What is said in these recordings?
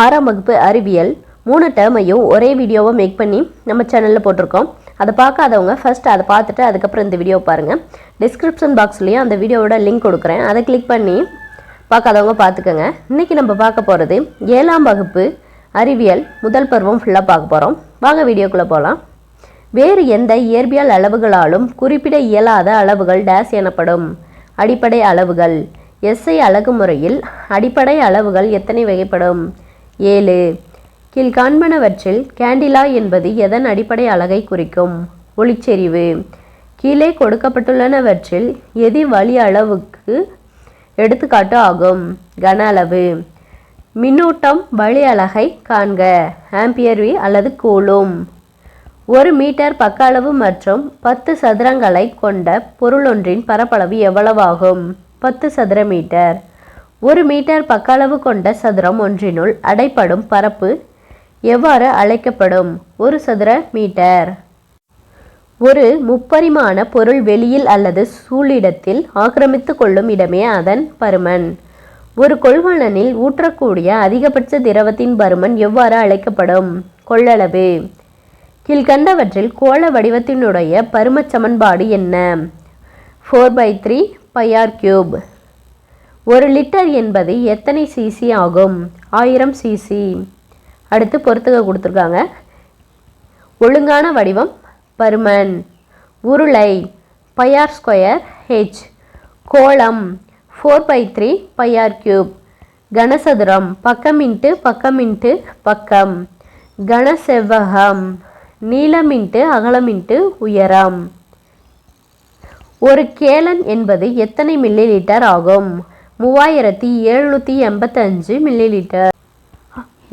6ஆம் வகுப்பு அறிவியல் 3 டேர்மையும் ஒரே வீடியோவை மேக் பண்ணி நம்ம சேனலில் போட்டிருக்கோம். அதை பார்க்காதவங்க ஃபர்ஸ்ட் அதை பார்த்துட்டு அதுக்கப்புறம் இந்த வீடியோ பாருங்கள். டிஸ்கிரிப்ஷன் பாக்ஸ்லேயும் அந்த வீடியோவோட லிங்க் கொடுக்குறேன், அதை கிளிக் பண்ணி பார்க்காதவங்க பார்த்துக்கோங்க. இன்றைக்கி நம்ம பார்க்க போகிறது 7ஆம் வகுப்பு அறிவியல் முதல் பருவம் ஃபுல்லாக பார்க்க போகிறோம். வாங்க வீடியோக்குள்ளே போகலாம். வேறு எந்த இயற்பியல் அளவுகளாலும் குறிப்பிட இயலாத அளவுகள் டேஸ் எனப்படும். அடிப்படை அளவுகள். எஸ்ஐ அலகு முறையில் அடிப்படை அளவுகள் எத்தனை வகைப்படும்? 7. கீழ்காண்பனவற்றில் கேண்டிலா என்பது எதன் அடிப்படை அலகை குறிக்கும்? ஒளிச்செறிவு. கீழே கொடுக்கப்பட்டுள்ளனவற்றில் எது வழி அளவுக்கு எடுத்துக்காட்டு ஆகும்? கன அளவு. மின்னூட்டம் வழி அலகை காண்க. ஆம்பியர் அல்லது கூலும். 1 மீட்டர் பக்க அளவு மற்றும் 10 சதுரங்களை கொண்ட பொருளொன்றின் பரப்பளவு எவ்வளவாகும்? 10 சதுர மீட்டர். 1 மீட்டர் பக்க அளவு கொண்ட சதுரம் ஒன்றினுள் அடைப்படும் பரப்பு எவ்வாறு அழைக்கப்படும்? 1 சதுர மீட்டர். ஒரு முப்பரிமாண பொருள் வெளியில் அல்லது சூழிடத்தில் ஆக்கிரமித்து கொள்ளும் இடமே அதன் பருமன். ஒரு கொள்கலனில் ஊற்றக்கூடிய அதிகபட்ச திரவத்தின் பருமன் எவ்வாறு அழைக்கப்படும்? கொள்ளளவு. கீழ்கண்டவற்றில் கோள வடிவத்தினுடைய பருமச் சமன்பாடு என்ன? 4/3 πr³. 1 லிட்டர் என்பது எத்தனை சிசி ஆகும்? 1000 சிசி. அடுத்து பொறுத்துக கொடுத்துருக்காங்க. ஒழுங்கான வடிவம் பருமன். உருளை πr²h. கோளம் 4/3 πr³. கனசதுரம் பக்கம் இன்ட்டு பக்கம் இன்ட்டு பக்கம். கனசெவ்வகம் நீளம் இன்ட்டு அகலம் இன்ட்டு உயரம். ஒரு கேலன் என்பது எத்தனை மில்லி லிட்டர் ஆகும்? 3785 மில்லி லிட்டர்.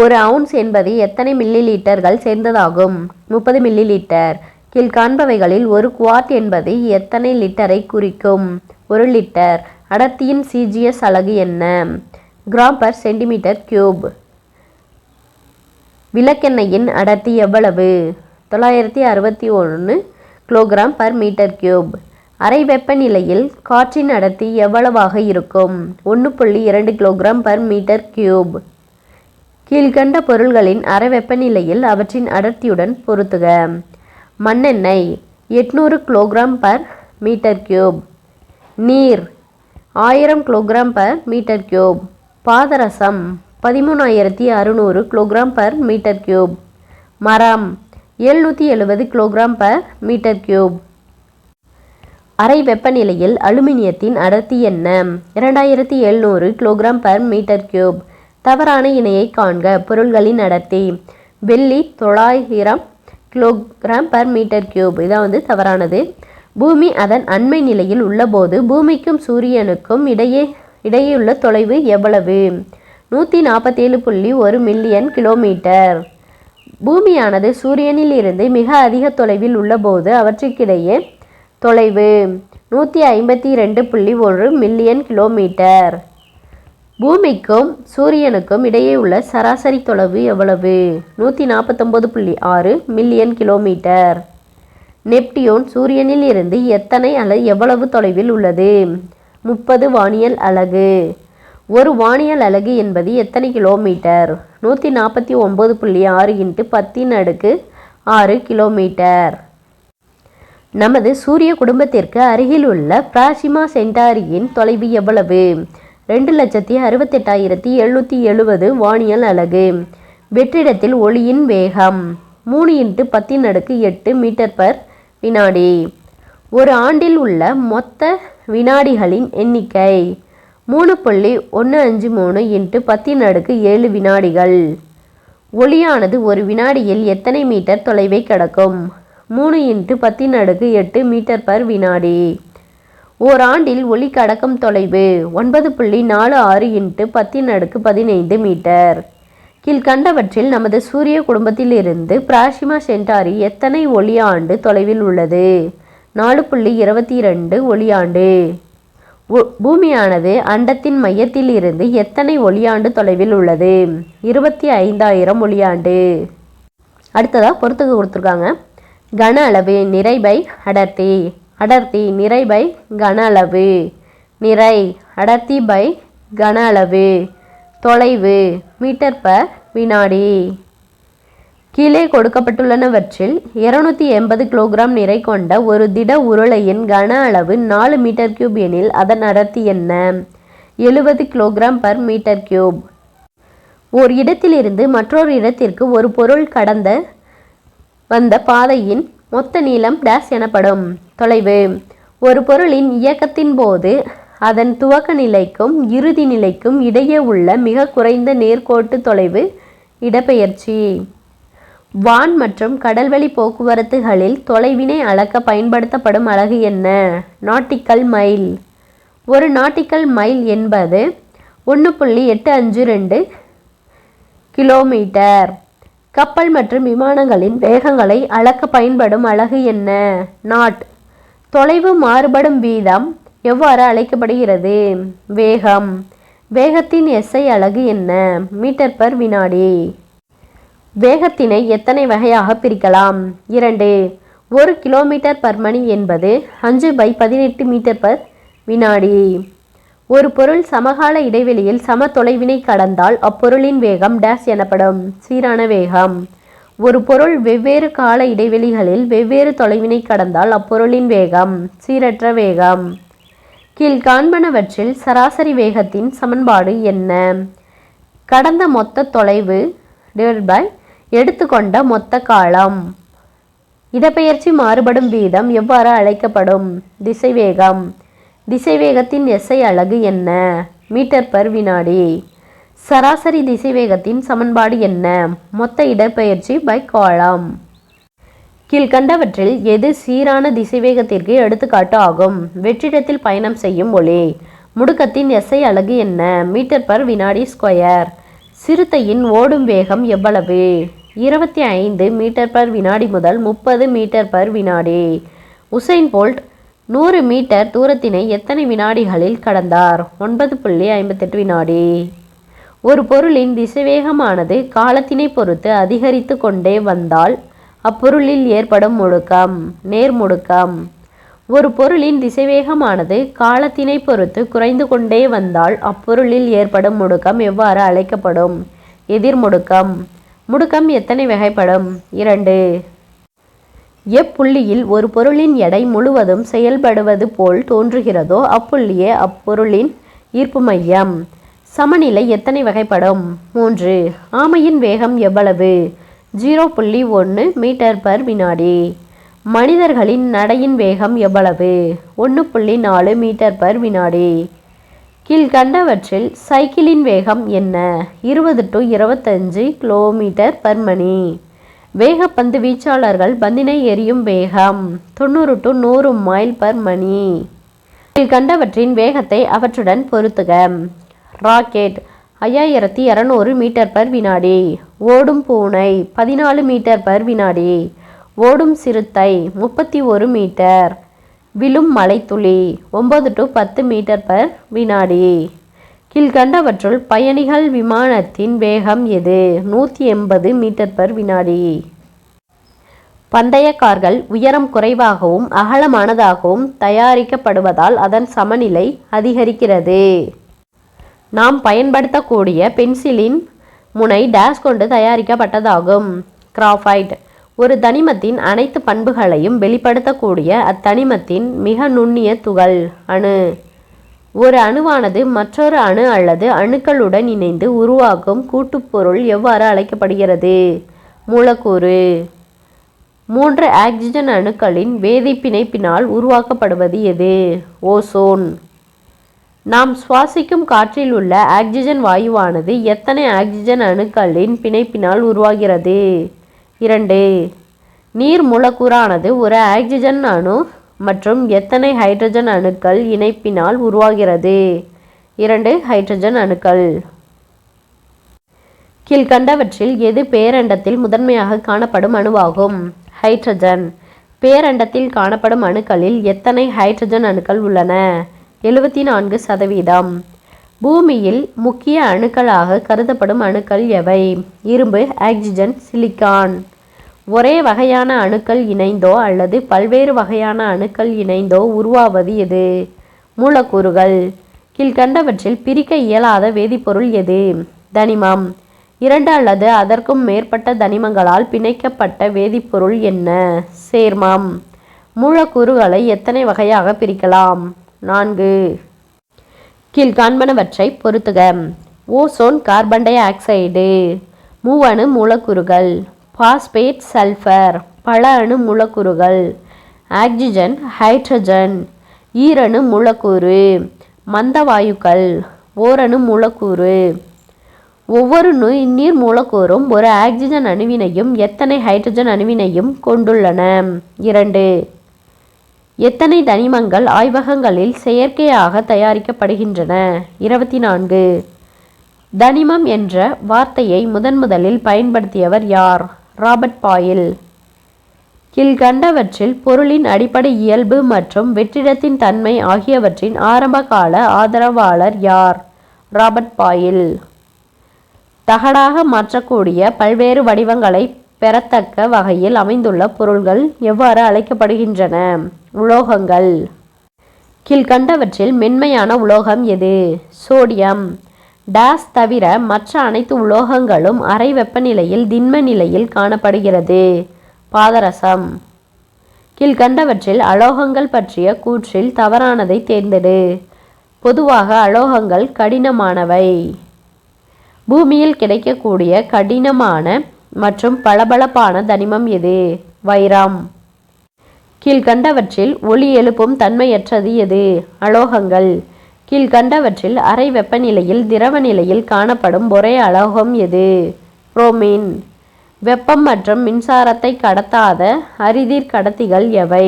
ஒரு அவுன்ஸ் என்பது எத்தனை மில்லி லிட்டர்கள் சேர்ந்ததாகும்? 30 மில்லி லிட்டர். கீழ்காண்பவைகளில் ஒரு குவார்ட் என்பது எத்தனை லிட்டரை குறிக்கும்? 1 லிட்டர். அடர்த்தியின் சிஜிஎஸ் அலகு என்ன? Gram per centimetre cube. விளக்கெண்ணெயின் அடர்த்தி எவ்வளவு? 961 கிலோகிராம் பர் மீட்டர் கியூப். அறை வெப்பநிலையில் காற்றின் அடர்த்தி எவ்வளவாக இருக்கும்? 1.2 கிலோகிராம் பர் மீட்டர் கியூப். கீழ்கண்ட பொருள்களின் அறை வெப்பநிலையில் அவற்றின் அடர்த்தியுடன் பொருத்துக. மண்ணெண்ணெய் 800 கிலோகிராம் பர் மீட்டர் கியூப். நீர் 1000 கிலோகிராம் பர் மீட்டர் கியூப். பாதரசம் 13600 கிலோகிராம் பர் மீட்டர் கியூப். மரம் 770 கிலோகிராம் பர் மீட்டர் கியூப். அறை வெப்பநிலையில் அலுமினியத்தின் அடர்த்தி என்ன? 2700 கிலோகிராம் பர் மீட்டர் கியூப். தவறான இணையை காண்க. பொருள்களின் அடர்த்தி. வெள்ளி 900 கிலோகிராம் பர் மீட்டர் கியூப். இதான் தவறானது. பூமி அதன் அண்மை நிலையில் உள்ளபோது பூமிக்கும் சூரியனுக்கும் இடையுள்ள தொலைவு எவ்வளவு? 147.1 மில்லியன் கிலோமீட்டர். பூமியானது சூரியனில் இருந்து மிக அதிக தொலைவில் உள்ளபோது அவற்றுக்கிடையே தொலைவு 152.1 மில்லியன் கிலோமீட்டர். பூமிக்கும் சூரியனுக்கும் இடையே உள்ள சராசரி தொலைவு எவ்வளவு? 149.6 மில்லியன் கிலோமீட்டர். நெப்டியூன் சூரியனில் இருந்து எத்தனை அல்லது எவ்வளவு தொலைவில் உள்ளது? 30 வானியல் அலகு. ஒரு வானியல் அலகு என்பது எத்தனை கிலோமீட்டர்? 149.6 × 10⁻⁶ கிலோமீட்டர். நமது சூரிய குடும்பத்திற்கு அருகில் உள்ள பிராசிமா சென்டாரியின் தொலைவு எவ்வளவு? 2,68,770 வானியல் அலகு. வெற்றிடத்தில் ஒளியின் வேகம் 3 × 10⁸ மீட்டர் பர் வினாடி. ஒரு ஆண்டில் உள்ள மொத்த வினாடிகளின் எண்ணிக்கை 3.153 × 10⁻7 வினாடிகள். ஒளியானது ஒரு வினாடியில் எத்தனை மீட்டர் தொலைவை கடக்கும்? 3 × 10⁸ மீட்டர் பர் வினாடி. ஓராண்டில் ஒளி கடக்கும் தொலைவு 9.46 × 10⁻15 மீட்டர். கீழ்கண்டவற்றில் நமது சூரிய குடும்பத்திலிருந்து பிராசிமா சென்டாரி எத்தனை ஒளியாண்டு தொலைவில் உள்ளது? 4.22 ஒளியாண்டு. பூமியானது அண்டத்தின் மையத்தில் இருந்து எத்தனை ஒளியாண்டு தொலைவில் உள்ளது? 25,000 ஒளியாண்டு. அடுத்ததாக பொறுத்துக்க கொடுத்துருக்காங்க. கன அளவு நிறை பை அடர்த்தி. அடர்த்தி நிறை பை கன அளவு. நிறை அடர்த்தி பை கன அளவு. தொலைவு மீட்டர் பர் வினாடி. கீழே கொடுக்கப்பட்டுள்ளனவற்றில் 280 கிலோகிராம் நிறை கொண்ட ஒரு திட உருளையின் கன அளவு 4 மீட்டர் கியூப் எனில் அதன் அடர்த்தி என்ன? 70 கிலோகிராம் பர் மீட்டர் கியூப். ஓர் இடத்திலிருந்து மற்றொரு இடத்திற்கு ஒரு பொருள் கடந்த வந்த பாதையின் மொத்த நீளம் டேஸ் எனப்படும். தொலைவு. ஒரு பொருளின் இயக்கத்தின் போது அதன் துவக்க நிலைக்கும் இறுதி நிலைக்கும் இடையே உள்ள மிக குறைந்த நேர்கோட்டு தொலைவு இடப்பெயர்ச்சி. வான் மற்றும் கடல்வழி போக்குவரத்துகளில் தொலைவினை அளக்க பயன்படுத்தப்படும் அலகு என்ன? Nautical mile. ஒரு நாட்டிக்கல் மைல் என்பது 1.852 கிலோமீட்டர். கப்பல் மற்றும் விமானங்களின் வேகங்களை அளக்க பயன்படும் அலகு என்ன? நாட். தொலைவு மாறுபடும் வீதம் எவ்வாறு அழைக்கப்படுகிறது? வேகம். வேகத்தின் SI அலகு என்ன? மீட்டர் பர் வினாடி. வேகத்தினை எத்தனை வகையாக பிரிக்கலாம்? 2. 1 கிலோமீட்டர் பர் மணி என்பது 5/18 மீட்டர் பர் வினாடி. ஒரு பொருள் சமகால இடைவெளியில் சம தொலைவினை கடந்தால் அப்பொருளின் வேகம் டேஸ் எனப்படும். சீரான வேகம். ஒரு பொருள் வெவ்வேறு கால இடைவெளிகளில் வெவ்வேறு தொலைவினை கடந்தால் அப்பொருளின் வேகம் சீரற்ற வேகம். கீழ்காண்பனவற்றில் சராசரி வேகத்தின் சமன்பாடு என்ன? கடந்த மொத்த தொலைவு எடுத்துக்கொண்ட மொத்த காலம். இடப்பெயர்ச்சி மாறுபடும் வீதம் எவ்வாறு அழைக்கப்படும்? திசைவேகம். திசைவேகத்தின் SI அலகு என்ன? மீட்டர் பர் வினாடி. சராசரி திசைவேகத்தின் சமன்பாடு என்ன? மொத்த இடப்பெயர்ச்சி பை காலம். கீழ்கண்டவற்றில் எது சீரான திசைவேகத்திற்கு எடுத்துக்காட்டு ஆகும்? வெற்றிடத்தில் பயணம் செய்யும் ஒளி. முடுக்கத்தின் SI அலகு என்ன? மீட்டர் பர் வினாடி ஸ்கொயர். சிறுத்தையின் ஓடும் வேகம் எவ்வளவு? 25 மீட்டர் பர் வினாடி முதல் 30 மீட்டர் பர் வினாடி. உசைன் போல்ட் 100 மீட்டர் தூரத்தினை எத்தனை வினாடிகளில் கடந்தார்? 9.58 வினாடி. ஒரு பொருளின் திசைவேகமானது காலத்தினை பொறுத்து அதிகரித்து கொண்டே வந்தால் அப்பொருளில் ஏற்படும் முடுக்கம் நேர்முடுக்கம். ஒரு பொருளின் திசைவேகமானது காலத்தினை பொறுத்து குறைந்து கொண்டே வந்தால் அப்பொருளில் ஏற்படும் முடுக்கம் எவ்வாறு அழைக்கப்படும்? எதிர்முடுக்கம். முடுக்கம் எத்தனை வகைப்படும்? 2. எப்புள்ளியில் ஒரு பொருளின் எடை முழுவதும் செயல்படுவது போல் தோன்றுகிறதோ அப்புள்ளியே அப்பொருளின் ஈர்ப்பு மையம். சமநிலை எத்தனை வகைப்படும்? 3. ஆமையின் வேகம் எவ்வளவு? 0.1 மீட்டர் பர் வினாடி. மனிதர்களின் நடையின் வேகம் எவ்வளவு? 1.4 மீட்டர் பர் வினாடி. கீழ்கண்டவற்றில் சைக்கிளின் வேகம் என்ன? 20 to 25 கிலோமீட்டர் பர் மணி. வேகப்பந்து வீச்சாளர்கள் பந்தினை எறியும் வேகம் 90 to 100 மைல் பர் மணி. கீழ்கண்டவற்றின் வேகத்தை அவற்றுடன் பொருத்துக. ராக்கெட் 5200 மீட்டர் பர் வினாடி. ஓடும் பூனை 14 மீட்டர் பர் வினாடி. ஓடும் சிறுத்தை 31 மீட்டர். விழும் மலைத்துளி 9 to 10 மீட்டர் பர் வினாடி. கீழ்கண்டவற்றுள் பயணிகள் விமானத்தின் வேகம் எது? 180 மீட்டர் பர் வினாடி. பந்தய கார்கள் உயரம் குறைவாகவும் அகலமானதாகவும் தயாரிக்கப்படுவதால் அதன் சமநிலை அதிகரிக்கிறது. நாம் பயன்படுத்தக்கூடிய பென்சிலின் முனை டேஸ் கொண்டு தயாரிக்கப்பட்டதாகும். கிராஃபைட். ஒரு தனிமத்தின் அனைத்து பண்புகளையும் வெளிப்படுத்தக்கூடிய அத்தனிமத்தின் மிக நுண்ணிய துகள் அணு. ஒரு அணுவானது மற்றொரு அணு அல்லது அணுக்களுடன் இணைந்து உருவாக்கும் கூட்டுப்பொருள் எவ்வாறு அழைக்கப்படுகிறது? மூலக்கூறு. 3 ஆக்சிஜன் அணுக்களின் வேதிப்பிணைப்பினால் உருவாக்கப்படுவது எது? ஓசோன். நாம் சுவாசிக்கும் காற்றில் உள்ள ஆக்சிஜன் வாயுவானது எத்தனை ஆக்சிஜன் அணுக்களின் பிணைப்பினால் உருவாகிறது? 2. நீர் மூலக்கூறானது ஒரு ஆக்சிஜன் அணு மற்றும் எத்தனை ஹைட்ரஜன் அணுக்கள் இணைப்பினால் உருவாகிறது? 2 ஹைட்ரஜன் அணுக்கள். கீழ்கண்டவற்றில் எது பேரண்டத்தில் முதன்மையாக காணப்படும் அணுவாகும்? ஹைட்ரஜன். பேரண்டத்தில் காணப்படும் அணுக்களில் எத்தனை ஹைட்ரஜன் அணுக்கள் உள்ளன? 74%. பூமியில் முக்கிய அணுக்களாக கருதப்படும் அணுக்கள் எவை? இரும்பு, ஆக்சிஜன், சிலிக்கான். ஒரே வகையான அணுக்கள் இணைந்தோ அல்லது பல்வேறு வகையான அணுக்கள் இணைந்தோ உருவாவது எது? மூலக்கூறுகள். கீழ்கண்டவற்றில் பிரிக்க இயலாத வேதிப்பொருள் எது? தனிமம். 2 அல்லது அதற்கும் மேற்பட்ட தனிமங்களால் பிணைக்கப்பட்ட வேதிப்பொருள் என்ன? சேர்மம். மூலக்கூறுகளை எத்தனை வகையாக பிரிக்கலாம்? 4. கீழ்காண்பனவற்றை பொறுத்துக. Ozone, carbon dioxide. மூவணு மூலக்கூறுகள். Phosphate, sulphur. பல அணு மூலக்கூறுகள். Oxygen, hydrogen. ஈரணு மூலக்கூறு. மந்த வாயுக்கள். ஓரணு மூலக்கூறு. ஒவ்வொரு நீர் மூலக்கூறும் ஒரு ஆக்சிஜன் அணுவினையும் எத்தனை ஹைட்ரஜன் அணுவினையும் கொண்டுள்ளன? 2. எத்தனை தனிமங்கள் ஆய்வகங்களில் செயற்கையாக தயாரிக்கப்படுகின்றன? 24. தனிமம் என்ற வார்த்தையை முதலில் பயன்படுத்தியவர் யார்? Robert Boyle. கீழ்கண்டவற்றில் பொருளின் அடிப்படை இயல்பு மற்றும் வெற்றிடத்தின் தன்மை ஆகியவற்றின் ஆரம்பகால ஆதரவாளர் யார்? Robert boil. தகடாக மாற்றக்கூடிய பல்வேறு வடிவங்களை பெறத்தக்க வகையில் அமைந்துள்ள பொருள்கள் எவ்வாறு அழைக்கப்படுகின்றன? உலோகங்கள். கீழ்கண்டவற்றில் மென்மையான உலோகம் எது? சோடியம். டேஸ் தவிர மற்ற அனைத்து உலோகங்களும் அறை வெப்பநிலையில் திண்ம நிலையில் காணப்படுகிறது. பாதரசம். கீழ்கண்டவற்றில் அலோகங்கள் பற்றிய கூற்றில் தவறானதை தேர்ந்தெடு. பொதுவாக அலோகங்கள் கடினமானவை. பூமியில் கிடைக்கக்கூடிய கடினமான மற்றும் பளபளப்பான தனிமம் எது? வைரம். கீழ்கண்டவற்றில் ஒளி எழுப்பும் தன்மையற்றது எது? அலோகங்கள். கீழ்கண்டவற்றில் அறை வெப்பநிலையில் திரவ நிலையில் காணப்படும் ஒரே அலோகம் எது? புரோமின். வெப்பம் மற்றும் மின்சாரத்தை கடத்தாத அரிதிர் கடத்திகள் எவை?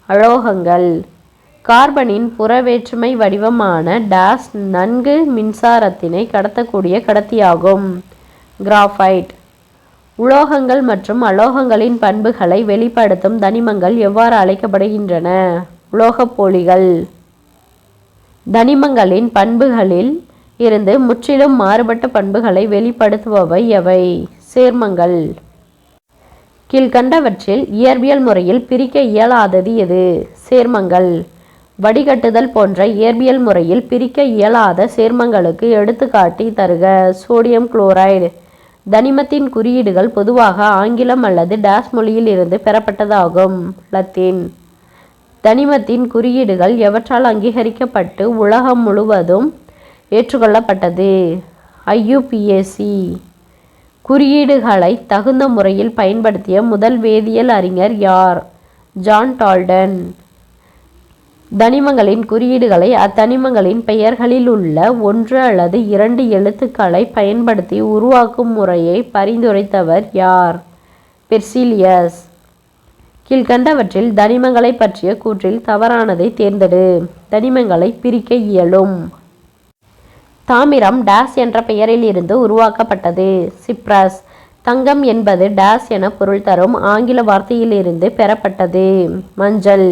அலோகங்கள். கார்பனின் புறவேற்றுமை வடிவமான டேஸ் நன்கு மின்சாரத்தினை கடத்தக்கூடிய கடத்தியாகும். கிராஃபைட். உலோகங்கள் மற்றும் அலோகங்களின் பண்புகளை வெளிப்படுத்தும் தனிமங்கள் எவ்வாறு அழைக்கப்படுகின்றன? உலோகப்போலிகள். தனிமங்களின் பண்புகளில் இருந்து முற்றிலும் மாறுபட்ட பண்புகளை வெளிப்படுத்துபவை எவை? சேர்மங்கள். கீழ்கண்டவற்றில் இயற்பியல் முறையில் பிரிக்க இயலாதது எது? சேர்மங்கள். வடிகட்டுதல் போன்ற இயற்பியல் முறையில் பிரிக்க இயலாத சேர்மங்களுக்கு எடுத்துக்காட்டி தருக. Sodium chloride. தனிமத்தின் குறியீடுகள் பொதுவாக ஆங்கிலம் அல்லது டேஸ் மொழியில் இருந்து பெறப்பட்டதாகும். லத்தீன். தனிமத்தின் குறியீடுகள் எவற்றால் அங்கீகரிக்கப்பட்டு உலகம் முழுவதும் ஏற்றுக்கொள்ளப்பட்டது? IUPAC. குறியீடுகளை தகுந்த முறையில் பயன்படுத்திய முதல் வேதியியல் அறிஞர் யார்? John Dalton. தனிமங்களின் குறியீடுகளை அத்தனிமங்களின் பெயர்களில் உள்ள 1 அல்லது 2 எழுத்துக்களை பயன்படுத்தி உருவாக்கும் முறையை பரிந்துரைத்தவர் யார்? பெர்சிலியஸ். கீழ்கண்டவற்றில் தனிமங்களை பற்றிய கூற்றில் தவறானதை தேர்ந்தெடு. தனிமங்களை பிரிக்க இயலும். தாமிரம் டேஸ் என்ற பெயரில் இருந்து உருவாக்கப்பட்டது. சிப்ரஸ். தங்கம் என்பது டேஸ் என பொருள் தரும் ஆங்கில வார்த்தையிலிருந்து பெறப்பட்டது. மஞ்சள்.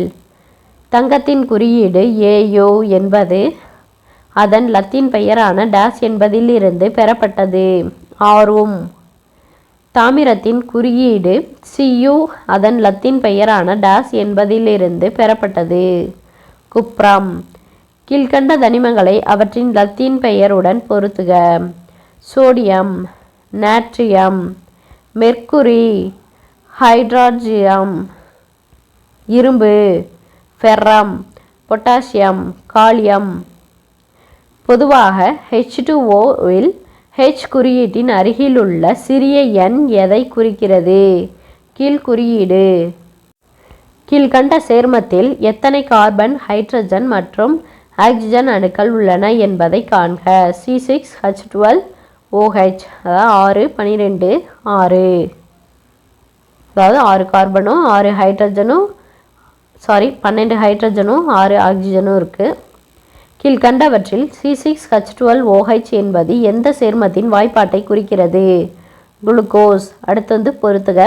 தங்கத்தின் குறியீடு AU என்பது அதன் லத்தீன் பெயரான டேஸ் என்பதிலிருந்து பெறப்பட்டது. ஆரும். தாமிரத்தின் குறியீடு Cu அதன் லத்தீன் பெயரான டேஸ் என்பதிலிருந்து பெறப்பட்டது. குப்ரம். கீழ்கண்ட தனிமங்களை அவற்றின் லத்தீன் பெயருடன் பொருத்துக. Sodium, natrium, mercury, hydrargyrum. இரும்பு, ஃபெர்ரம், பொட்டாசியம், காலியம். பொதுவாக H2O இல் H குறியீட்டின் அருகிலுள்ள சிறிய n எதை குறிக்கிறது? கீழ்குறியீடு. கீழ்கண்ட சேர்மத்தில் எத்தனை கார்பன், ஹைட்ரஜன் மற்றும் ஆக்சிஜன் அணுக்கள் உள்ளன என்பதை காண்க. C6H12OH. அதாவது 6, 12, 6. அதாவது 6 கார்பனும் 6 ஹைட்ரஜனும் 12 ஹைட்ரஜனும் 6 ஆக்சிஜனும் இருக்குது. கீழ்கண்டவற்றில் C6H12OH என்பது எந்த சேர்மத்தின் வாய்ப்பாட்டை குறிக்கிறது? குளுக்கோஸ். அடுத்து பொறுத்துக.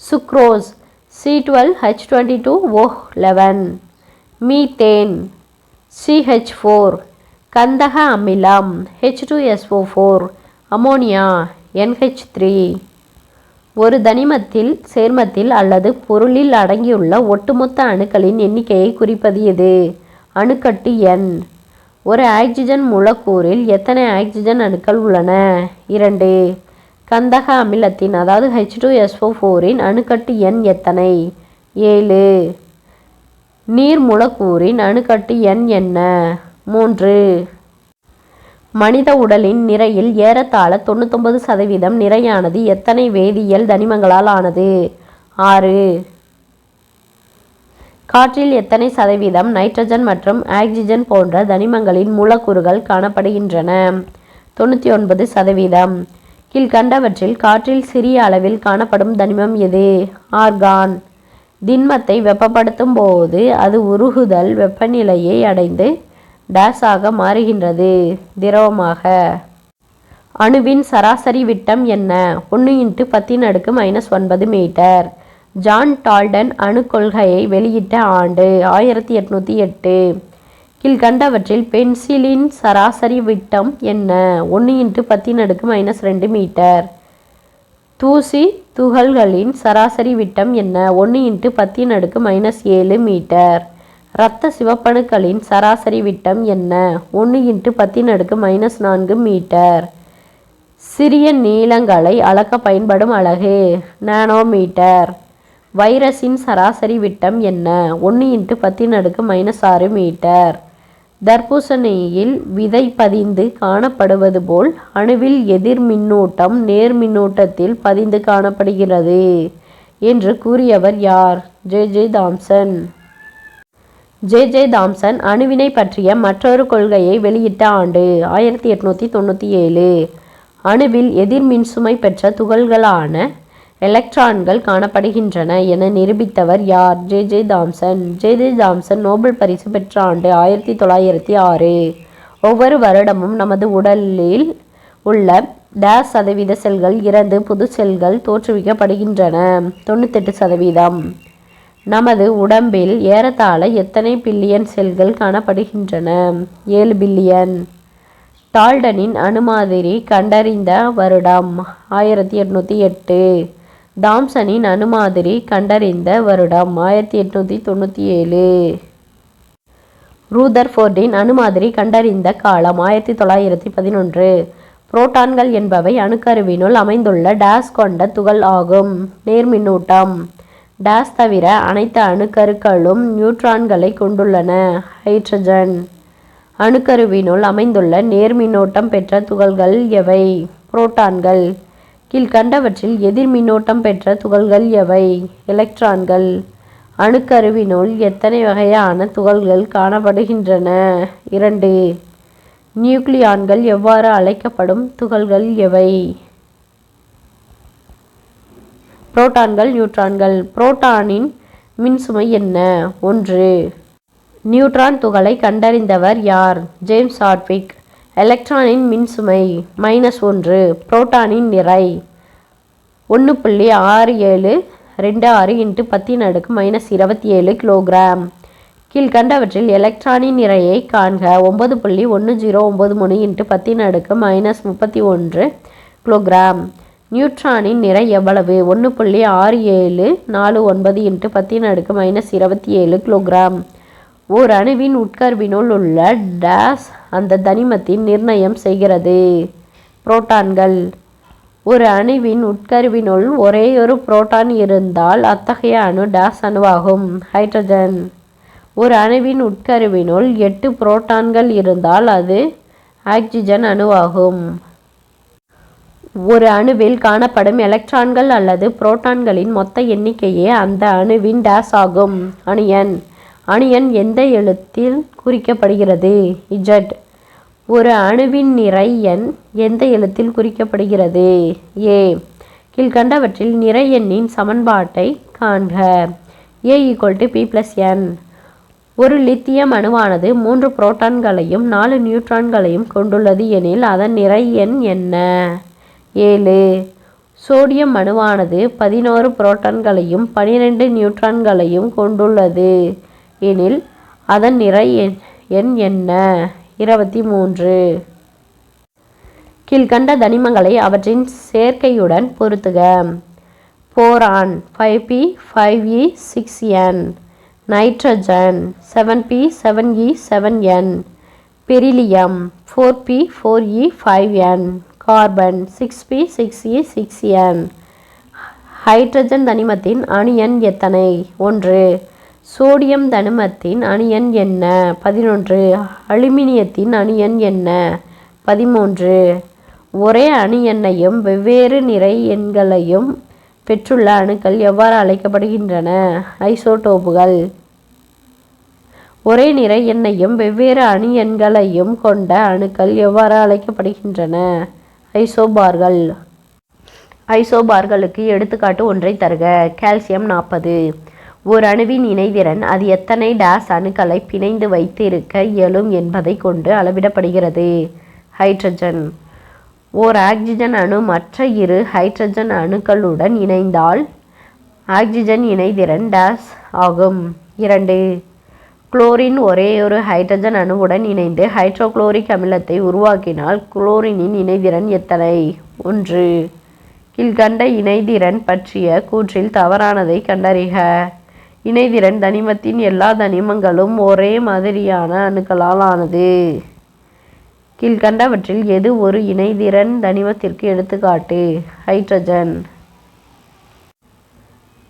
Sucrose C12H22O11. Methane CH4. கந்தக அமிலம் H2SO4. Ammonia NH3. ஒரு சேர்மத்தில் அல்லது பொருளில் அடங்கியுள்ள ஒட்டுமொத்த அணுக்களின் எண்ணிக்கையை குறிப்பது எது? அணுக்கட்டு எண். ஒரு ஆக்சிஜன் மூலக்கூறில் எத்தனை ஆக்சிஜன் அணுக்கள் உள்ளன? 2. கந்தக அமிலத்தின் அதாவது H2SO4இன் அணுக்கட்டு எண் எத்தனை? 7. நீர் மூலக்கூறின் அணுக்கட்டு எண் என்ன? 3. மனித உடலின் நிறையில் ஏறத்தாழ 99% நிறையானது எத்தனை வேதியியல் தனிமங்களால் ஆனது? 6. காற்றில் எத்தனை சதவீதம் நைட்ரஜன் மற்றும் ஆக்சிஜன் போன்ற தனிமங்களின் மூலக்கூறுகள் காணப்படுகின்றன? 99%. கீழ்கண்டவற்றில் காற்றில் சிறிய அளவில் காணப்படும் தனிமம் எது? ஆர்கான். திண்மத்தை வெப்பப்படுத்தும் போது அது உருகுதல் வெப்பநிலையை அடைந்து டேஸாக மாறுகின்றது? திரவமாக. அணுவின் சராசரி விட்டம் என்ன? 1 × 10⁻⁹ மீட்டர். ஜான் டால்டன் அணு கொள்கையை வெளியிட்ட ஆண்டு? 1808. கீழ்கண்டவற்றில் பென்சிலின் சராசரி விட்டம் என்ன? 1 × 10⁻² மீட்டர். தூசி துகள்களின் சராசரி விட்டம் என்ன? 1 × 10⁻⁷ மீட்டர். இரத்த சிவப்பணுக்களின் சராசரி விட்டம் என்ன? 1 × 10⁻⁴ மீட்டர். சிறிய நீளங்களை அளக்க பயன்படும் அலகு? நானோமீட்டர். வைரஸின் சராசரி விட்டம் என்ன? 1 × 10⁻⁶ மீட்டர். தர்பூசணியில் விதை பதிந்து காணப்படுவது போல் அணுவில் எதிர் மின்னூட்டம் நேர் மின்னூட்டத்தில் பதிந்து காணப்படுகிறது என்று கூறியவர் யார்? J Thomson. ஜே தாம்சன் அணுவினை பற்றிய மற்றொரு கொள்கையை வெளியிட்ட ஆண்டு? 1897. அணுவில் எதிர் மின்சுமை பெற்ற துகள்களான எலக்ட்ரான்கள் காணப்படுகின்றன என நிரூபித்தவர் யார்? J Thomson. J Thomson Nobel பரிசு பெற்ற ஆண்டு? 1906. ஒவ்வொரு வருடமும் நமது உடலில் உள்ள %% செல்கள் இறந்து புது செல்கள் தோற்றுவிக்கப்படுகின்றன? 98%. நமது உடம்பில் ஏறத்தாழ எத்தனை பில்லியன் செல்கள் காணப்படுகின்றன? 7 பில்லியன். டால்டனின் அணுமாதிரி கண்டறிந்த வருடம்? 1808. தாம்சனின் அணுமாதிரி கண்டறிந்த வருடம்? 1897. ரூதர்ஃபோர்டின் அணுமாதிரி கண்டறிந்த காலம்? 1911. புரோட்டான்கள் என்பவை அணுக்கருவினுள் அமைந்துள்ள டேஸ் கொண்ட துகள் ஆகும். நேர்மின்னூட்டம். டேஸ் தவிர அனைத்து அணுக்கருக்களும் நியூட்ரான்களை கொண்டுள்ளன. ஹைட்ரஜன். அணுக்கருவினுள் அமைந்துள்ள நேர்மின்னோட்டம் பெற்ற துகள்கள் எவை? புரோட்டான்கள். கீழ்கண்டவற்றில் எதிர் மின்னோட்டம் பெற்ற துகள்கள் எவை? எலக்ட்ரான்கள். அணுக்கருவினுள் எத்தனை வகையான துகள்கள் காணப்படுகின்றன? 2. நியூக்ளியான்கள் எவ்வாறு அழைக்கப்படும் துகள்கள் எவை? புரோட்டான்கள், நியூட்ரான்கள். புரோட்டானின் மின்சுமை என்ன? 1. நியூட்ரான் துகளை கண்டறிந்தவர் யார்? James Hartwig. எலக்ட்ரானின் மின்சுமை? -1. புரோட்டானின் நிறை? 1.6726 × 10⁻⁻27 கிலோகிராம். கீழ்கண்டவற்றில் எலக்ட்ரானின் நிறையை காண்க. 9.1093 × 10⁻31 கிலோகிராம். நியூட்ரானின் நிறை எவ்வளவு? 1.6749 × 10⁻27 கிலோகிராம். ஓர் அணுவின் உட்கருவினுள் உள்ள டேஸ் அந்த தனிமத்தின் நிர்ணயம் செய்கிறது? புரோட்டான்கள். ஒரு அணுவின் உட்கருவினுள் ஒரேயொரு புரோட்டான் இருந்தால் அத்தகைய அணு டேஸ் அணுவாகும்? ஹைட்ரஜன். ஒரு அணுவின் உட்கருவினுள் 8 புரோட்டான்கள் இருந்தால் அது ஆக்சிஜன் அணுவாகும். ஒரு அணுவில் காணப்படும் எலக்ட்ரான்கள் அல்லது புரோட்டான்களின் மொத்த எண்ணிக்கையே அந்த அணுவின் டேஸ் ஆகும். அணு எண். அணு எண் எந்த எழுத்தில் குறிக்கப்படுகிறது? Z. ஒரு அணுவின் நிறை எண் எந்த எழுத்தில் குறிக்கப்படுகிறது? A. கீழ்கண்டவற்றில் நிறை எண்ணின் சமன்பாட்டை காண்க. A = P+n. ஒரு லித்தியம் அணுவானது 3 புரோட்டான்களையும் 4 நியூட்ரான்களையும் கொண்டுள்ளது எனில் அதன் நிறை எண் என்ன? 7. சோடியம் அணுவானது 11 புரோட்டான்களையும் 12 நியூட்ரான்களையும் கொண்டுள்ளது எனில் அதன் நிறை எண் என்ன? 23. கீழ்கண்ட தனிமங்களை அவற்றின் சேர்க்கையுடன் பொருத்துக. Boron 5p 5e 6n. Nitrogen 7p 7e 7n. Beryllium 4p 4e 5n. Carbon 6p6e6n. Hydrogen தனிமத்தின் அணு எண் எத்தனை? 1. சோடியம் தனிமத்தின் அணு எண் என்ன? 11. அலுமினியத்தின் அணு எண் என்ன? 13. ஒரே அணு எண்ணையும் வெவ்வேறு நிறை எண்களையும் பெற்றுள்ள அணுக்கள் எவ்வாறு அழைக்கப்படுகின்றன? ஐசோடோப்புகள். ஒரே நிறை எண்ணையும் வெவ்வேறு அணு எண்களையும் கொண்ட அணுக்கள் எவ்வாறு அழைக்கப்படுகின்றன? ஐசோபார்கள். ஐசோபார்களுக்கு எடுத்துக்காட்டு ஒன்றை தருக. கால்சியம் 40. ஒரு அணுவின் இணைதிறன் அது எத்தனை டேஸ் அணுக்களை பிணைந்து வைத்திருக்க இயலும் என்பதை கொண்டு அளவிடப்படுகிறது. ஹைட்ரஜன். ஓர் ஆக்சிஜன் அணு மற்ற இரு ஹைட்ரஜன் அணுக்களுடன் இணைந்தால் ஆக்சிஜன் இணைதிறன் டேஸ் ஆகும். 2. குளோரின் ஒரேயொரு ஹைட்ரஜன் அணுவுடன் இணைந்து ஹைட்ரோகுளோரிக் அமிலத்தை உருவாக்கினால் குளோரினின் இணைதிறன் எத்தனை? 1. கீழ்கண்ட இணைதிறன் பற்றிய கூற்றில் தவறானதை கண்டறிக. இணைதிறன் தனிமத்தின் எல்லா தனிமங்களும் ஒரே மாதிரியான அணுக்களால் ஆனது. கீழ்கண்டவற்றில் எது ஒரு இணைதிறன் தனிமத்திற்கு எடுத்துக்காட்டு? ஹைட்ரஜன்.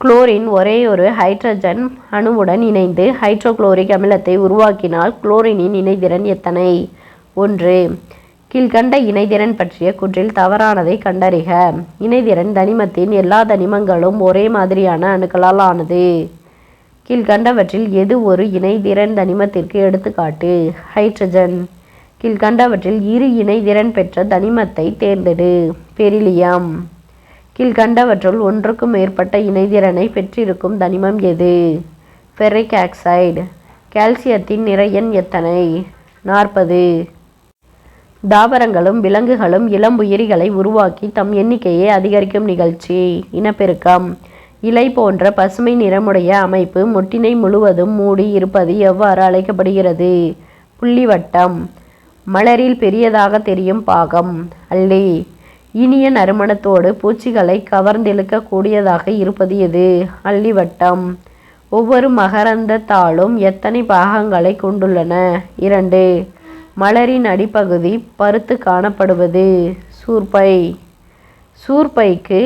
குளோரின் ஒரேயொரு ஹைட்ரஜன் அணுவுடன் இணைந்து ஹைட்ரோகுளோரிக் அமிலத்தை உருவாக்கினால் குளோரினின் இணைதிறன் எத்தனை? 1. கீழ்கண்ட இணைதிறன் பற்றிய கூற்றில் தவறானதை கண்டறிக. இணைதிறன் தனிமத்தின் எல்லா தனிமங்களும் ஒரே மாதிரியான அணுக்களால் ஆனது. கீழ்கண்டவற்றில் எது ஒரு இணைதிறன் தனிமத்திற்கு எடுத்துக்காட்டு? ஹைட்ரஜன். கீழ்கண்டவற்றில் இரு இணைதிறன் பெற்ற தனிமத்தை தேர்ந்தெடு. பெரிலியம். கீழ்கண்டவற்றுள் ஒன்றுக்கு மேற்பட்ட இணைதிறனை பெற்றிருக்கும் தனிமம் எது? Ferric oxide. கால்சியத்தின் நிறை எண் எத்தனை? 40. தாவரங்களும் விலங்குகளும் இளம்புயிரிகளை உருவாக்கி தம் எண்ணிக்கையை அதிகரிக்கும் நிகழ்ச்சி இனப்பெருக்கம். இலை போன்ற பசுமை நிறமுடைய அமைப்பு மொட்டினை முழுவதும் மூடி இருப்பது எவ்வாறு அழைக்கப்படுகிறது? புள்ளிவட்டம். மலரில் பெரியதாக தெரியும் பாகம் அல்லி. இனிய நறுமணத்தோடு பூச்சிகளை கவர்ந்தெழுக்க கூடியதாக இருப்பது எது? அல்லிவட்டம். ஒவ்வொரு மகரந்த தாளும் எத்தனை பாகங்களை கொண்டுள்ளன? 2. மலரின் அடிப்பகுதி பருத்து காணப்படுவது சூர்பை. சூர்பைக்கு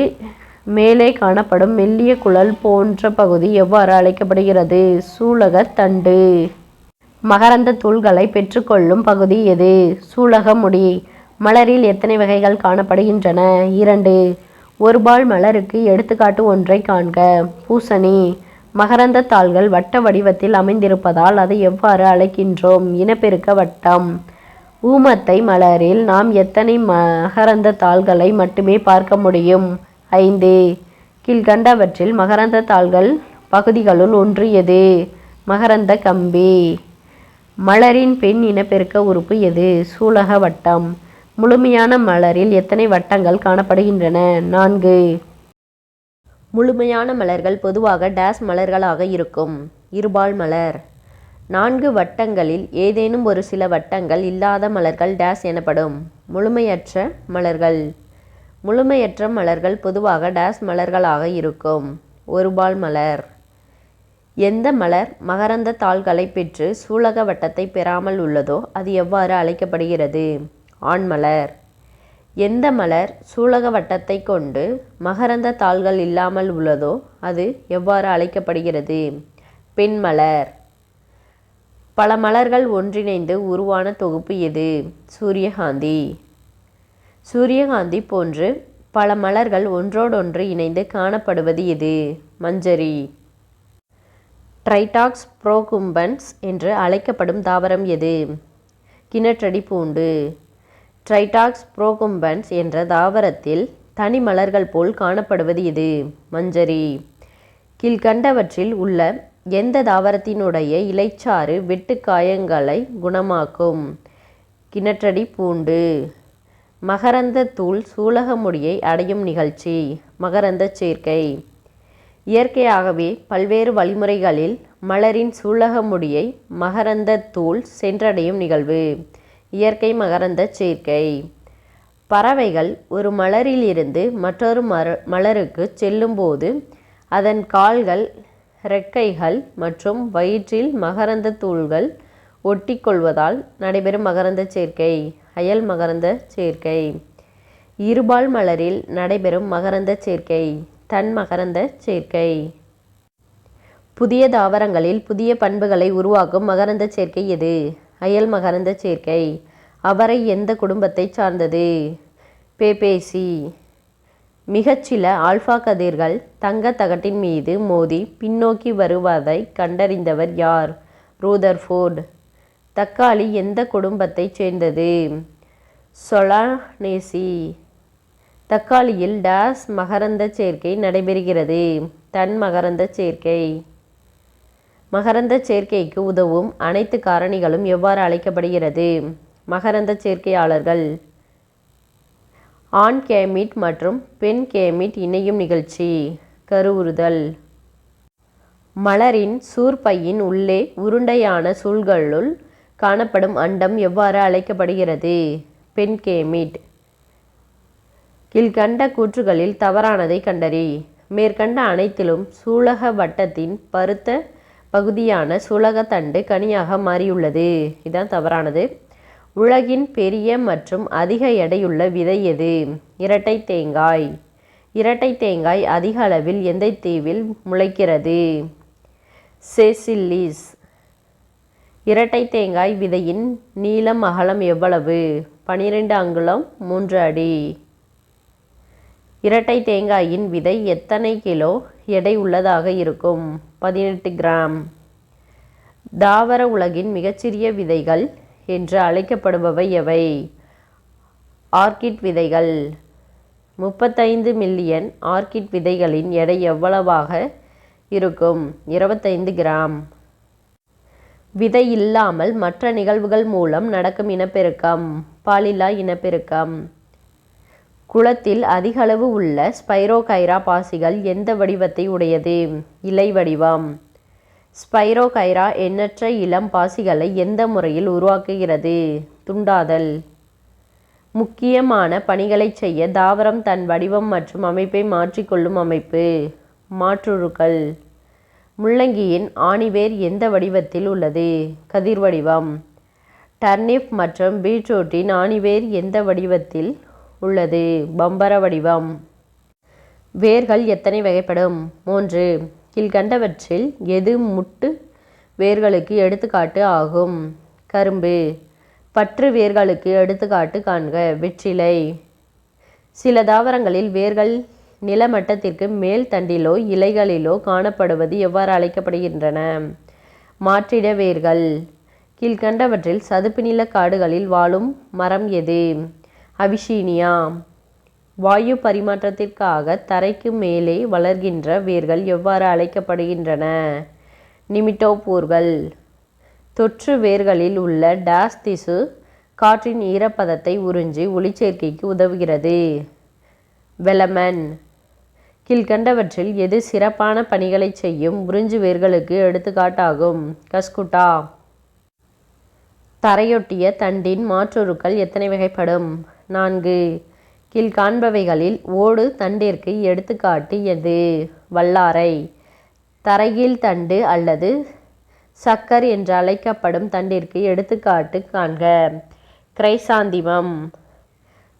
மேலே காணப்படும் மெல்லிய குழல் போன்ற பகுதி எவ்வாறு அழைக்கப்படுகிறது? சூலகத்தண்டு. மகரந்த தூள்களை பெற்றுக்கொள்ளும் பகுதி எது? சூலக முடி. மலரில் எத்தனை வகைகள் காணப்படுகின்றன? 2. ஒருபால் மலருக்கு எடுத்துக்காட்டு ஒன்றை காண்க. பூசணி. மகரந்த தாள்கள் வட்ட வடிவத்தில் அமைந்திருப்பதால் அதை எவ்வாறு அழைக்கின்றோம்? இனப்பெருக்க வட்டம். ஊமத்தை மலரில் நாம் எத்தனை மகரந்த தாள்களை மட்டுமே பார்க்க முடியும்? 5. கீழ்கண்டவற்றில் மகரந்த தாள்கள் பகுதிகளுள் ஒன்று எது? மகரந்த கம்பி. மலரின் பெண் இனப்பெருக்க உறுப்பு எது? சூலக வட்டம். முழுமையான மலரில் எத்தனை வட்டங்கள் காணப்படுகின்றன? 4. முழுமையான மலர்கள் பொதுவாக டேஸ் மலர்களாக இருக்கும். இருபால் மலர். 4 வட்டங்களில் ஏதேனும் ஒரு சில வட்டங்கள் இல்லாத மலர்கள் டேஸ் எனப்படும்? முழுமையற்ற மலர்கள். முழுமையற்ற மலர்கள் பொதுவாக டேஸ் மலர்களாக இருக்கும். ஒருபால் மலர். எந்த மலர் மகரந்த தாள்களை பெற்று சூலக வட்டத்தை பெறாமல் உள்ளதோ அது எவ்வாறு அழைக்கப்படுகிறது? ஆண்மலர். எந்த மலர் சூலக வட்டத்தை கொண்டு மகரந்த தாள்கள் இல்லாமல் உள்ளதோ அது எவ்வாறு அழைக்கப்படுகிறது? பெண்மலர். பல மலர்கள் ஒன்றிணைந்து உருவான தொகுப்பு எது? சூரியகாந்தி. சூரியகாந்தி போன்று பல மலர்கள் ஒன்றோடொன்று இணைந்து காணப்படுவது எது? மஞ்சரி. ட்ரைடாக்ஸ் ப்ரோகும்பன்ஸ் என்று அழைக்கப்படும் தாவரம் எது? கிணற்றடி பூண்டு. ட்ரைடாக்ஸ் ப்ரோகும்பன்ஸ் என்ற தாவரத்தில் தனி மலர்கள் போல் காணப்படுவது எது? மஞ்சரி. கீழ்கண்டவற்றில் உள்ள எந்த தாவரத்தினுடைய இலைச்சாறு வெட்டுக்காயங்களை குணமாக்கும்? கிணற்றடி பூண்டு. மகரந்த தூள் சூலக முடியை அடையும் நிகழ்ச்சி மகரந்த சேர்க்கை. இயற்கையாகவே பல்வேறு வழிமுறைகளில் மலரின் சூலக முடியை மகரந்த தூள் சென்றடையும் நிகழ்வு இயற்கை மகரந்த சேர்க்கை. பறவைகள் ஒரு மலரில் இருந்து மற்றொரு மலருக்கு செல்லும்போது அதன் கால்கள், இறக்கைகள் மற்றும் வயிற்றில் மகரந்த தூள்கள் ஒட்டிக்கொள்வதால் நடைபெறும் மகரந்த சேர்க்கை அயல் மகரந்த சேர்க்கை. இருபால் மலரில் நடைபெறும் மகரந்த சேர்க்கை தன்மகரந்த சேர்க்கை. புதிய தாவரங்களில் புதிய பண்புகளை உருவாக்கும் மகரந்த சேர்க்கை எது? அயல் மகரந்த சேர்க்கை. அவரை எந்த குடும்பத்தை சார்ந்தது? பேபேசி. மிகச்சில ஆல்பா கதிர்கள் தங்க தகட்டின் மீது மோதி பின்னோக்கி வருவதை கண்டறிந்தவர் யார்? ரூதர்ஃபோர்ட். தக்காளி எந்த குடும்பத்தைச் சேர்ந்தது? சொலானேசி. தக்காளியில் டேஸ் மகரந்த சேர்க்கை நடைபெறுகிறது? தன்மகரந்த சேர்க்கை. மகரந்த சேர்க்கைக்கு உதவும் அனைத்து காரணிகளும் எவ்வாறு அழைக்கப்படுகிறது? மகரந்த சேர்க்கையாளர்கள். ஆண் கேமிட் மற்றும் பெண் கேமிட் இணையும் நிகழ்ச்சி கருவுறுதல். மலரின் சூற்பையின் உள்ளே உருண்டையான சூழ்களுள் காணப்படும் அண்டம் எவ்வாறு அழைக்கப்படுகிறது? பெண் கேமிட். கீழ்கண்ட கூற்றுகளில் தவறானதை கண்டறி. மேற்கண்ட அனைத்திலும் சூலக வட்டத்தின் பருத்த பகுதியான சூலகத்தண்டு கனியாக மாறியுள்ளது. இதுதான் தவறானது. உலகின் பெரிய மற்றும் அதிக எடையுள்ள விதை எது? இரட்டை தேங்காய். இரட்டை தேங்காய் அதிக அளவில் எந்த தீவில் முளைக்கிறது? செசில்லிஸ். இரட்டை தேங்காய் விதையின் நீளம் அகலம் எவ்வளவு? 12 அங்குலம் 3 அடி. இரட்டை தேங்காயின் விதை எத்தனை கிலோ எடை உள்ளதாக இருக்கும்? 18 கிராம். தாவர உலகின் மிகச்சிறிய விதைகள் என்று அழைக்கப்படுபவை எவை? ஆர்க்கிட் விதைகள். 35 மில்லியன் ஆர்க்கிட் விதைகளின் எடை எவ்வளவாக இருக்கும்? 25 கிராம். விதை இல்லாமல் மற்ற நிகழ்வுகள் மூலம் நடக்கும் இனப்பெருக்கம் பாலில்லா இனப்பெருக்கம். குளத்தில் அதிகளவு உள்ள ஸ்பைரோகைரா பாசிகள் எந்த வடிவத்தை உடையது? இலை வடிவம். ஸ்பைரோகைரா எண்ணற்ற இளம் பாசிகளை எந்த முறையில் உருவாக்குகிறது? துண்டாதல். முக்கியமான பணிகளை செய்ய தாவரம் தன் வடிவம் மற்றும் அமைப்பை மாற்றிக்கொள்ளும் அமைப்பு மாற்றுருக்கள். முள்ளங்கியின் ஆணிவேர் எந்த வடிவத்தில் உள்ளது? கதிர் வடிவம். டர்னிப் மற்றும் பீட்ரூட்டின் ஆணிவேர் எந்த வடிவத்தில் உள்ளது? பம்பர வடிவம். வேர்கள் எத்தனை வகைப்படும்? 3. கீழ்கண்டவற்றில் எது முட்டு வேர்களுக்கு எடுத்துக்காட்டு ஆகும்? கரும்பு. பற்று வேர்களுக்கு எடுத்துக்காட்டு காண்க. வெற்றிலை. சில தாவரங்களில் வேர்கள் நிலமட்டத்திற்கு மேல் தண்டிலோ இலைகளிலோ காணப்படுவது எவ்வாறு அழைக்கப்படுகின்றன? மாற்றிட வேர்கள். கீழ்கண்டவற்றில் சதுப்பு நில காடுகளில் வாழும் மரம் எது? அபிசீனியா. வாயு பரிமாற்றத்திற்காக தரைக்கு மேலே வளர்கின்ற வேர்கள் எவ்வாறு அழைக்கப்படுகின்றன? நிமிட்டோபோர்கள். தொற்று வேர்களில் உள்ள டேஸ் திசு காற்றின் ஈரப்பதத்தை உறிஞ்சி ஒளிச்சேர்க்கைக்கு உதவுகிறது? வெலமன். கீழ்கண்டவற்றில் எது சிறப்பான பணிகளை செய்யும் உறிஞ்சு வேர்களுக்கு எடுத்துக்காட்டாகும்? கஸ்குட்டா. தரையொட்டிய தண்டின் மாற்றுருக்கள் எத்தனை வகைப்படும்? 4. கீழ்காண்பவைகளில் ஓடு தண்டிற்கு எடுத்துக்காட்டு எது? வல்லாரை. தரையில் தண்டு அல்லது சக்கர் என்று அழைக்கப்படும் தண்டிற்கு எடுத்துக்காட்டு காண்க. கிரைசாந்திமம்.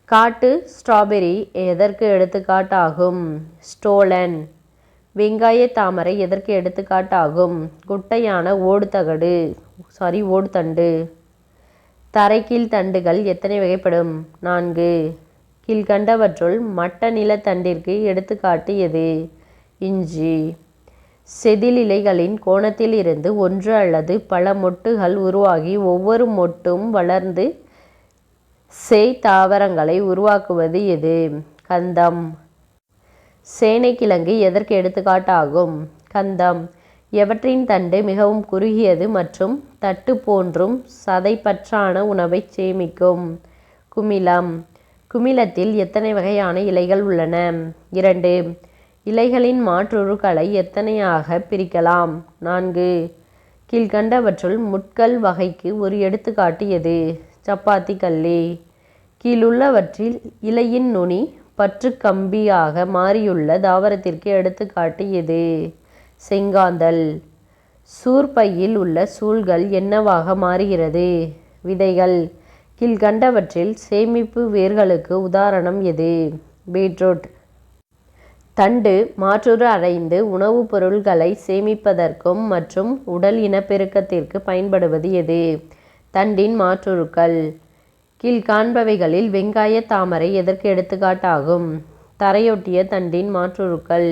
காட்டு ஸ்ட்ராபெரி எதற்கு எடுத்துக்காட்டாகும்? ஸ்டோலன். வெங்காய தாமரை எதற்கு எடுத்துக்காட்டாகும்? குட்டையான ஓடு தண்டு. தரைக்கீழ் தண்டுகள் எத்தனை வகைப்படும்? 4. கீழ்கண்டவற்றுள் மட்ட நிலத்தண்டிற்கு எடுத்துக்காட்டு எது? இஞ்சி. செதில் இலைகளின் கோணத்தில் இருந்து ஒன்று அல்லது பல மொட்டுகள் உருவாகி ஒவ்வொரு மொட்டும் வளர்ந்து தாவரங்களை உருவாக்குவது எது? கந்தம். சேனைக்கிழங்கு எதற்கு எடுத்துக்காட்டாகும்? கந்தம். எவற்றின் தண்டு மிகவும் குறுகியது மற்றும் தட்டு போன்றும் சதைப்பற்றான உணவை சேமிக்கும்? குமிழம். குமிழத்தில் எத்தனை வகையான இலைகள் உள்ளன? 2. இலைகளின் மாற்றுருக்களை எத்தனையாக பிரிக்கலாம்? 4. கீழ்கண்டவற்றுள் முட்கள் வகைக்கு ஒரு எடுத்துக்காட்டு எது? சப்பாத்தி கள்ளி. கீழுள்ளவற்றில் இலையின் நுனி பற்று கம்பியாக மாறியுள்ள தாவரத்திற்கு எடுத்துக்காட்டு எது? செங்காந்தல். சூற்பையில் உள்ள சூழ்கள் என்னவாக மாறுகிறது? விதைகள். கீழ்கண்டவற்றில் சேமிப்பு வேர்களுக்கு உதாரணம் எது? பீட்ரூட். தண்டு மாற்றுரு அடைந்து உணவுப் பொருள்களை சேமிப்பதற்கும் மற்றும் உடல் இனப்பெருக்கத்திற்கு பயன்படுவது எது? தண்டின் மாற்றுருக்கள். கீழ்காண்பவைகளில் வெங்காய தாமரை எதற்கு எடுத்துக்காட்டாகும்? தரையொட்டிய தண்டின் மாற்றுருக்கள்.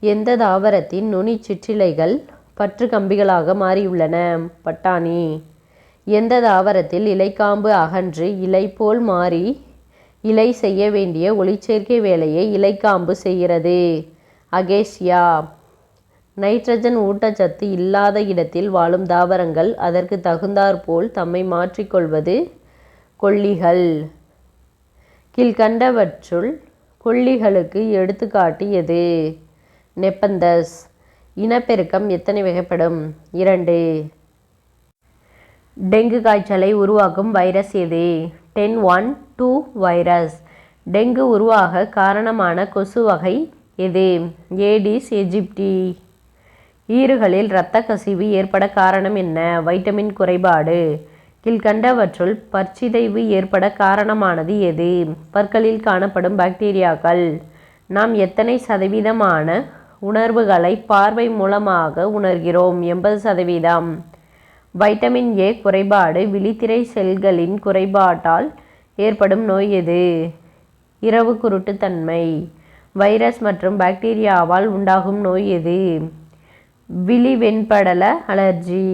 எந்த தாவரத்தின் நுனி சிற்றிலைகள் பற்று கம்பிகளாக மாறியுள்ளன? பட்டாணி. எந்த தாவரத்தில் இலைக்காம்பு அகன்று இலை போல் மாறி இலை செய்ய வேண்டிய ஒளிச்சேர்க்கை வேலையை இலைக்காம்பு செய்கிறது? அகேசியா. நைட்ரஜன் ஊட்டச்சத்து இல்லாத இடத்தில் வாழும் தாவரங்கள் அதற்கு தகுந்தாற்போல் தம்மை மாற்றிக்கொள்வது கொல்லிகள். கீழ்கண்டவற்றுள் கொல்லிகளுக்கு எடுத்துக்காட்டு எது? நெப்பந்தஸ். இனப்பெருக்கம் எத்தனை வகைப்படும்? 2. டெங்கு காய்ச்சலை உருவாக்கும் வைரஸ் எது? 1012 வைரஸ். டெங்கு உருவாக காரணமான கொசு வகை எது? Aedes aegypti. ஈறுகளில் இரத்த கசிவு ஏற்பட காரணம் என்ன? வைட்டமின் குறைபாடு. கீழ்கண்டவற்றுள் பற்சிதைவு ஏற்பட காரணமானது எது? பற்களில் காணப்படும் பாக்டீரியாக்கள். நாம் எத்தனை சதவீதமான உணர்வுகளை பார்வை மூலமாக உணர்கிறோம்? 80%. வைட்டமின் ஏ குறைபாடு விழித்திரை செல்களின் குறைபாட்டால் ஏற்படும் நோய் எது? இரவு குருட்டுத்தன்மை. வைரஸ் மற்றும் பாக்டீரியாவால் உண்டாகும் நோய் எது? விழி வெண்படல அலர்ஜி.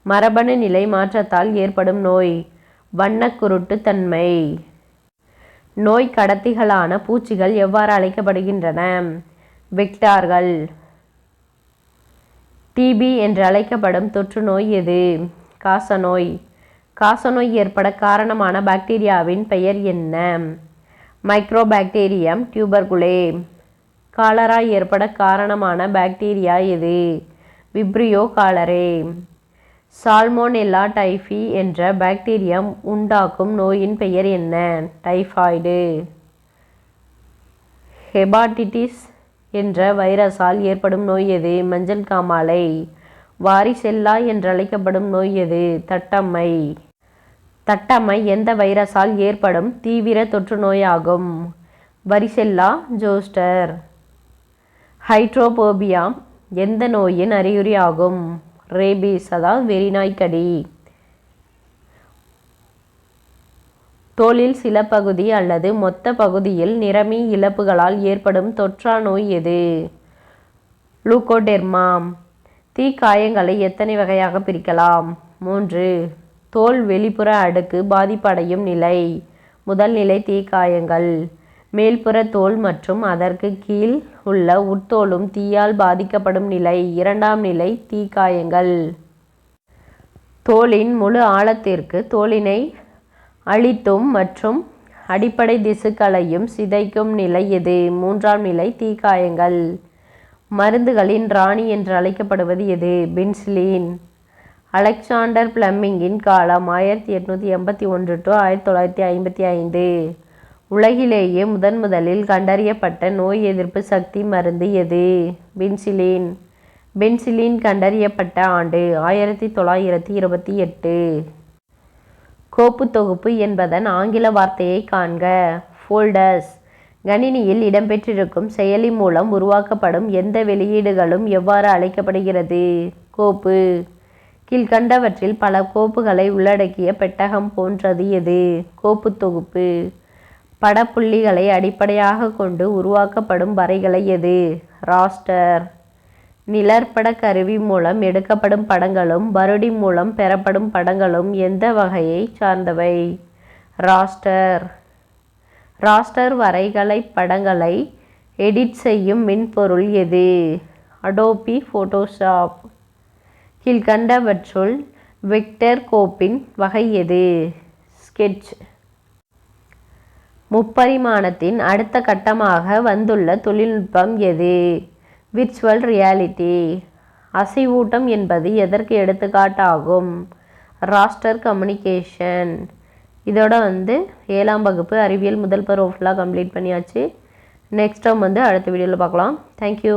மரபணு நிலை மாற்றத்தால் ஏற்படும் நோய் வண்ணக்குருட்டுத்தன்மை. நோய் கடத்திகளான பூச்சிகள் எவ்வாறு அழைக்கப்படுகின்றன? வெக்டார்கள். டிபி என்று அழைக்கப்படும் தொற்று நோய் எது? காசநோய். காசநோய் ஏற்பட காரணமான பாக்டீரியாவின் பெயர் என்ன? மைக்ரோபாக்டீரியம் டியூபர்குலே. காலரா ஏற்பட காரணமான பாக்டீரியா எது? விப்ரியோ காலரே. சால்மோனெல்லா டைஃபி என்ற பாக்டீரியம் உண்டாக்கும் நோயின் பெயர் என்ன? டைபாய்டு. ஹெபாட்டிட்டிஸ் என்ற வைரஸால் ஏற்படும் நோய் எது? மஞ்சள் காமாலை. வாரிசெல்லா என்றழைக்கப்படும் நோய் எது? தட்டம்மை. தட்டம்மை எந்த வைரஸால் ஏற்படும் தீவிர தொற்று நோயாகும்? வரிசெல்லா ஜோஸ்டர். ஹைட்ரோபோபியா எந்த நோயின் அறிகுறி ஆகும்? ரேபீஸ், அதாவது வெறிநாய்க்கடி. தோலில் சில பகுதி அல்லது மொத்த பகுதியில் நிறமி இழப்புகளால் ஏற்படும் தொற்றா நோய் எது? லூகோடெர்மா. தீக்காயங்களை எத்தனை வகையாக பிரிக்கலாம்? 3. தோல் வெளிப்புற அடுக்கு பாதிப்படையும் நிலை. முதல் நிலை தீக்காயங்கள். மேல்புற தோல் மற்றும் அதற்கு கீழ் உள்ள உட்தோலும் தீயால் பாதிக்கப்படும் நிலை. இரண்டாம் நிலை தீக்காயங்கள். தோலின் முழு ஆழத்திற்கு தோலினை அழித்தும் மற்றும் அடிப்படை திசுக்களையும் சிதைக்கும் நிலை எது? மூன்றாம் நிலை தீக்காயங்கள். மருந்துகளின் ராணி என்று அழைக்கப்படுவது எது? பென்சிலின். அலெக்சாண்டர் பிளமிங்கின் காலம் 1881 to 1955. உலகிலேயே முதலில் கண்டறியப்பட்ட நோய் எதிர்ப்பு சக்தி மருந்து எது? பென்சிலின். பென்சிலின் கண்டறியப்பட்ட ஆண்டு 1928. கோப்பு தொகுப்பு என்பதன் ஆங்கில வார்த்தையை காண்க. ஃபோல்டர்ஸ். கணினியில் இடம்பெற்றிருக்கும் செயலி மூலம் உருவாக்கப்படும் எந்த வெளியீடுகளும் எவ்வாறு அழைக்கப்படுகிறது? கோப்பு. கீழ்கண்டவற்றில் பல கோப்புகளை உள்ளடக்கிய பெட்டகம் போன்றது எது? கோப்பு தொகுப்பு. படப்புள்ளிகளை அடிப்படையாக கொண்டு உருவாக்கப்படும் வரைகலை எது? ராஸ்டர். நிழற்பட கருவி மூலம் எடுக்கப்படும் படங்களும் பருடி மூலம் பெறப்படும் படங்களும் எந்த வகையை சார்ந்தவை? ராஸ்டர். ராஸ்டர் வரைகலை படங்களை எடிட் செய்யும் மென்பொருள் எது? Adobe Photoshop. கீழ்கண்டவற்றுள் வெக்டர் கோப்பின் வகை எது? ஸ்கெட்ச். முப்பரிமாணத்தின் அடுத்த கட்டமாக வந்துள்ள தொழில்நுட்பம் எது? Virtual reality. அசைவூட்டம் என்பது எதற்கு எடுத்துக்காட்டாகும்? Raster communication. இதோட 7ஆம் வகுப்பு அறிவியல் முதல் பருவம் ஃபுல்லாக கம்ப்ளீட் பண்ணியாச்சு. நெக்ஸ்ட் டைம் அடுத்த வீடியோவில் பார்க்கலாம். தேங்க்யூ.